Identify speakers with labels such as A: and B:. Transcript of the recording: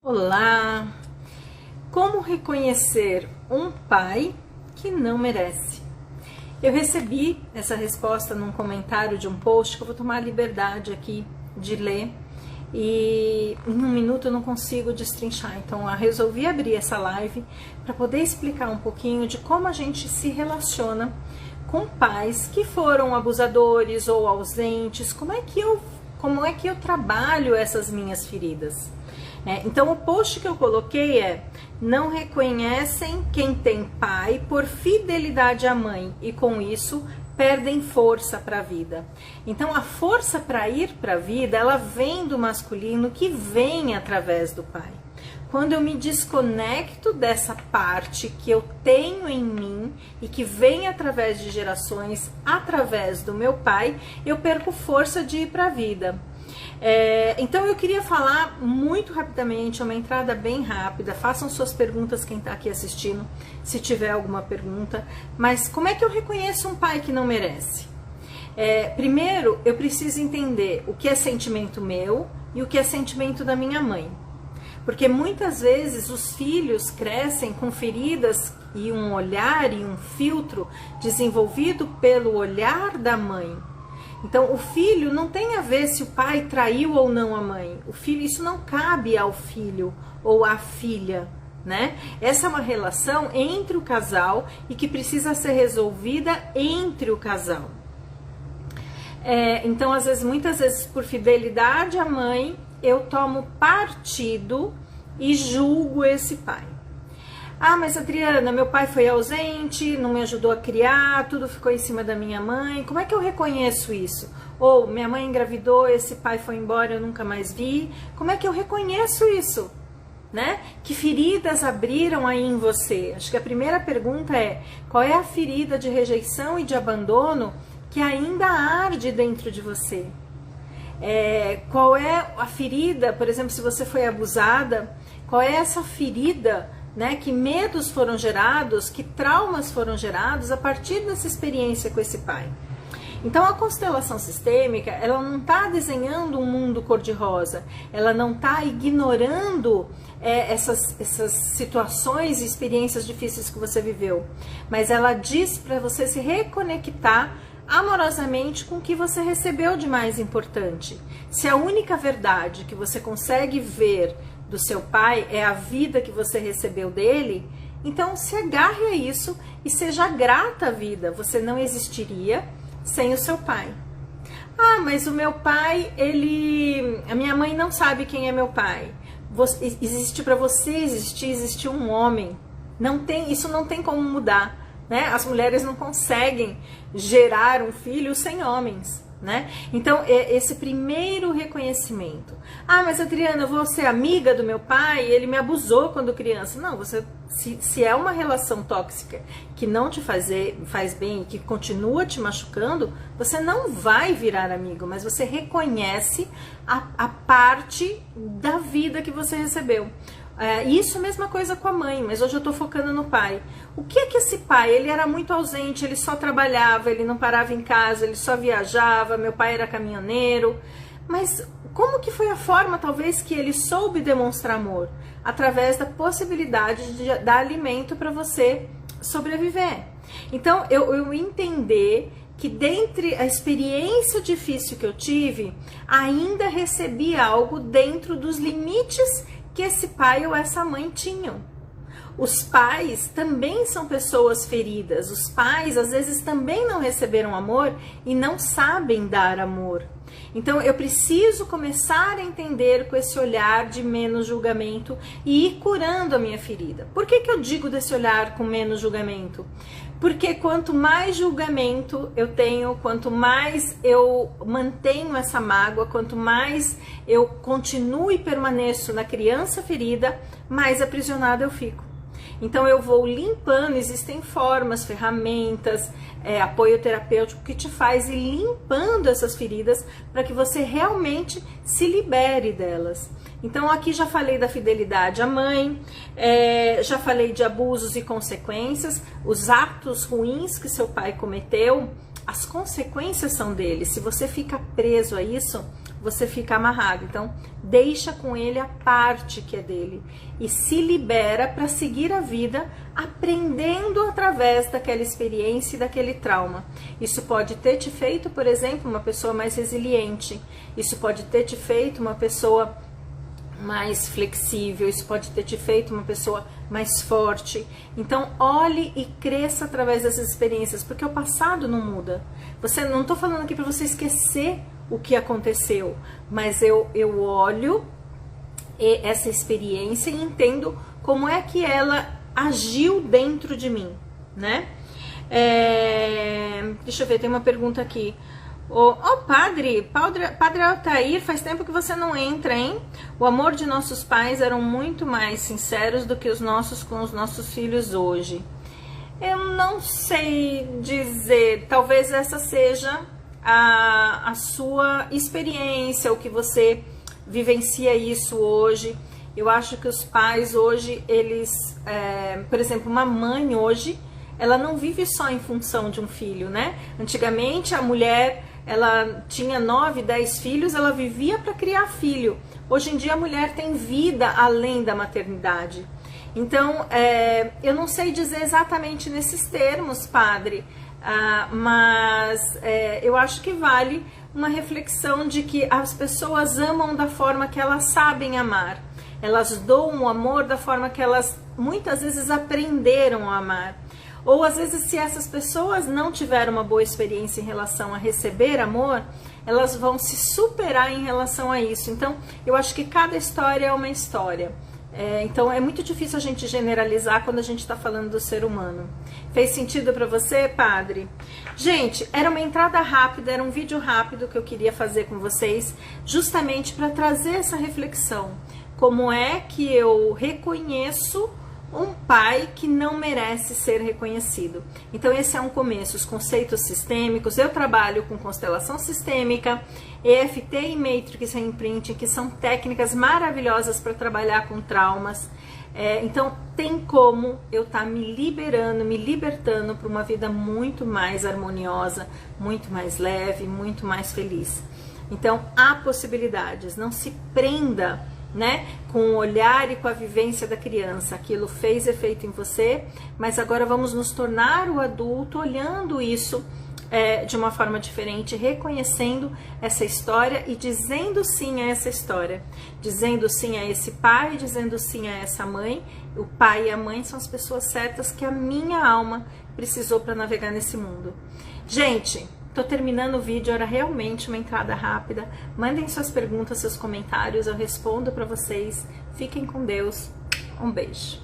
A: Olá! Como reconhecer um pai que não merece? Eu recebi essa resposta num comentário de um post que eu vou tomar a liberdade aqui de ler e em um minuto eu não consigo destrinchar, então eu resolvi abrir essa live para poder explicar um pouquinho de como a gente se relaciona com pais que foram abusadores ou ausentes, como é que eu trabalho essas minhas feridas. Então o post que eu coloquei é: não reconhecem quem tem pai por fidelidade à mãe e com isso perdem força para a vida. Então a força para ir para a vida, ela vem do masculino que vem através do pai. Quando eu me desconecto dessa parte que eu tenho em mim e que vem através de gerações, através do meu pai, eu perco força de ir para a vida. Então eu queria falar muito rapidamente, uma entrada bem rápida. Façam suas perguntas, quem está aqui assistindo, se tiver alguma pergunta. Mas como é que eu reconheço um pai que não merece? Primeiro, eu preciso entender o que é sentimento meu e o que é sentimento da minha mãe. Porque muitas vezes os filhos crescem com feridas e um olhar e um filtro desenvolvido pelo olhar da mãe. Então o filho não tem a ver se o pai traiu ou não a mãe. O filho, isso não cabe ao filho ou à filha, né? Essa é uma relação entre o casal e que precisa ser resolvida entre o casal. Então muitas vezes por fidelidade à mãe, eu tomo partido e julgo esse pai. Ah, mas Adriana, meu pai foi ausente, não me ajudou a criar, tudo ficou em cima da minha mãe. Como é que eu reconheço isso? Ou minha mãe engravidou, esse pai foi embora, eu nunca mais vi. Como é que eu reconheço isso? Né? Que feridas abriram aí em você? Acho que a primeira pergunta é: qual é a ferida de rejeição e de abandono que ainda arde dentro de você? Qual é a ferida, por exemplo, se você foi abusada, qual é essa ferida, né, que medos foram gerados, que traumas foram gerados a partir dessa experiência com esse pai? Então a constelação sistêmica, ela não está desenhando um mundo cor-de-rosa, ela não está ignorando essas situações e experiências difíceis que você viveu, mas ela diz para você se reconectar amorosamente com o que você recebeu de mais importante. Se a única verdade que você consegue ver do seu pai é a vida que você recebeu dele, então se agarre a isso e seja grata à vida. Você não existiria sem o seu pai. Ah, mas o meu pai, a minha mãe não sabe quem é meu pai. Existe para você existir um homem. Isso não tem como mudar. Né? As mulheres não conseguem gerar um filho sem homens, né? Então, esse primeiro reconhecimento. Ah, mas Adriana, você é amiga do meu pai, ele me abusou quando criança. Não, se é uma relação tóxica que não te faz bem, que continua te machucando, você não vai virar amigo, mas você reconhece a parte da vida que você recebeu. Isso, mesma coisa com a mãe, mas hoje eu tô focando no pai. O que é que esse pai, ele era muito ausente, ele só trabalhava, ele não parava em casa, ele só viajava, meu pai era caminhoneiro. Mas como que foi a forma, talvez, que ele soube demonstrar amor? Através da possibilidade de dar alimento para você sobreviver. Então, eu entender que dentre a experiência difícil que eu tive, ainda recebi algo dentro dos limites que esse pai ou essa mãe tinham. Os pais também são pessoas feridas. Os pais, às vezes, também não receberam amor e não sabem dar amor. Então, eu preciso começar a entender com esse olhar de menos julgamento e ir curando a minha ferida. Por que eu digo desse olhar com menos julgamento? Porque quanto mais julgamento eu tenho, quanto mais eu mantenho essa mágoa, quanto mais eu continuo e permaneço na criança ferida, mais aprisionada eu fico. Então eu vou limpando, existem formas, ferramentas, apoio terapêutico que te faz ir limpando essas feridas para que você realmente se libere delas. Então aqui já falei da fidelidade à mãe, já falei de abusos e consequências, os atos ruins que seu pai cometeu, as consequências são dele. Se você fica preso a isso, você fica amarrado. Então, deixa com ele a parte que é dele e se libera para seguir a vida aprendendo através daquela experiência e daquele trauma. Isso pode ter te feito, por exemplo, uma pessoa mais resiliente. Isso pode ter te feito uma pessoa mais flexível, isso pode ter te feito uma pessoa mais forte. Então, olhe e cresça através dessas experiências, porque o passado não muda. Não estou falando aqui para você esquecer o que aconteceu, mas eu olho essa experiência e entendo como é que ela agiu dentro de mim, né? Deixa eu ver, tem uma pergunta aqui. Padre Altair, faz tempo que você não entra, hein? O amor de nossos pais eram muito mais sinceros do que os nossos com os nossos filhos hoje. Eu não sei dizer, talvez essa seja a sua experiência, o que você vivencia isso hoje. Eu acho que os pais hoje, eles, por exemplo, uma mãe hoje, ela não vive só em função de um filho, né? Antigamente a mulher, ela tinha 9, 10 filhos, ela vivia para criar filho. Hoje em dia a mulher tem vida além da maternidade. Então, eu não sei dizer exatamente nesses termos, padre, mas eu acho que vale uma reflexão de que as pessoas amam da forma que elas sabem amar. Elas doam o amor da forma que elas muitas vezes aprenderam a amar. Ou às vezes, se essas pessoas não tiveram uma boa experiência em relação a receber amor, elas vão se superar em relação a isso. Então, eu acho que cada história é uma história. Então, é muito difícil a gente generalizar quando a gente está falando do ser humano. Fez sentido para você, padre? Gente, era uma entrada rápida, era um vídeo rápido que eu queria fazer com vocês, justamente para trazer essa reflexão. Como é que eu reconheço um pai que não merece ser reconhecido? Então esse é um começo, os conceitos sistêmicos. Eu trabalho com constelação sistêmica, EFT e Matrix Imprinting, que são técnicas maravilhosas para trabalhar com traumas. Então tem como eu estar me libertando para uma vida muito mais harmoniosa, muito mais leve, muito mais feliz. Então há possibilidades, não se prenda, né, com o olhar e com a vivência da criança. Aquilo fez efeito em você, mas agora vamos nos tornar o adulto olhando isso de uma forma diferente, reconhecendo essa história e dizendo sim a essa história, dizendo sim a esse pai, dizendo sim a essa mãe. O pai e a mãe são as pessoas certas que a minha alma precisou para navegar nesse mundo. Gente, tô terminando o vídeo, era realmente uma entrada rápida. Mandem suas perguntas, seus comentários, eu respondo para vocês. Fiquem com Deus. Um beijo.